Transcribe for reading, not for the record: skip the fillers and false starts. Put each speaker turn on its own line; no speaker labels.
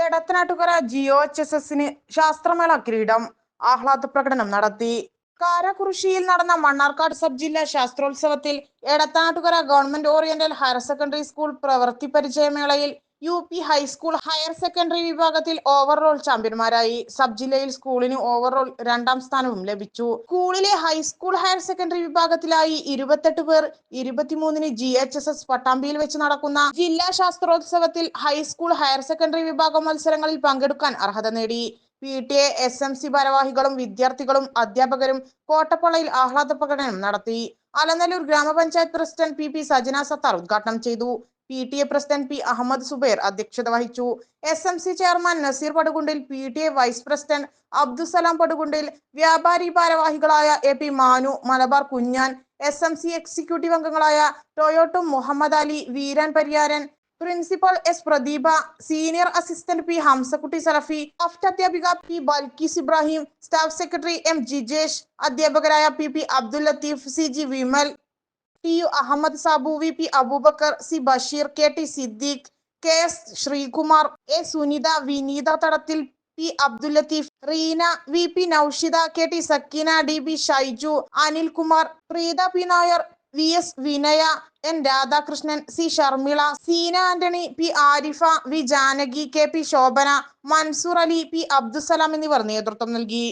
എടത്തനാട്ടുകര GOHSSന് ശാസ്ത്രമേള കിരീടം ആഹ്ലാദ പ്രകടനം നടത്തി. കാരക്കുറുശ്ശിയിൽ നടന്ന മണ്ണാർക്കാട് സബ് ജില്ലാ ശാസ്ത്രോത്സവത്തിൽ Edathanattukara government oriental higher secondary school പ്രവൃത്തി പരിചയമേളയിൽ UP ഹൈസ്കൂൾ ഹയർ സെക്കൻഡറി വിഭാഗത്തിൽ ഓവറോൾ ചാമ്പ്യന്മാരായി. സബ് ജില്ലയിൽ സ്കൂളിന് ഓവറോൾ 2ാം സ്ഥാനവും ലഭിച്ചു. സ്കൂളിലെ ഹൈസ്കൂൾ ഹയർ സെക്കൻഡറി വിഭാഗത്തിലായി 28 പേർ 23-ന് GHSS പട്ടാമ്പിയിൽ വെച്ച് നടക്കുന്ന ജില്ലാ ശാസ്ത്രോത്സവത്തിൽ ഹൈസ്കൂൾ ഹയർ സെക്കൻഡറി വിഭാഗം മത്സരങ്ങളിൽ പങ്കെടുക്കാൻ അർഹത നേടി. PTA SMC ഭാരവാഹികളും വിദ്യാർത്ഥികളും അധ്യാപകരും കോട്ടപ്പള്ളയിൽ ആഹ്ലാദ പ്രകടനം നടത്തി. അലനല്ലൂർ ഗ്രാമപഞ്ചായത്ത് പ്രസിഡന്റ് PP സജന സത്താർ ഉദ്ഘാടനം ചെയ്തു. PTA president P Ahammed Subair അധ്യക്ഷത വഹിച്ചു. SMC chairman Nazeer Padukundil, PTA vice president Abdussalam Padukundil, വ്യാപാരി ഭാരവാഹികളായ AP Manu, Malabar Kunjan, SMC executive അംഗങ്ങളായ ടോയോട്ടും Muhammad Ali, Veeran Pariyaran, principal S Pradeepa, senior assistant P Hamsakutty Salafi, അധ്യാപിക P Balkees Ibrahim, staff secretary M Jijesh, അധ്യാപകരായ PP Abdul Latheef, CG Vimal, TU Ahmed Sabu, VP Abubakar, C Basheer, KT Siddique, KS Sreekumar, A Sunitha, വിനീത തടത്തിൽ, P Abdul Latheef, Reena, VP നൌഷിത, KT Sakeena, DB Shaiju, Anilkumar, Preetha P Nair, VS വിനയ, N Radhakrishnan, C Sharmila, Seena Antony, P Arifa, V Janaki, KP Shobhana, Mansoor Ali, P Abdussalam എന്നിവർ നേതൃത്വം നൽകി.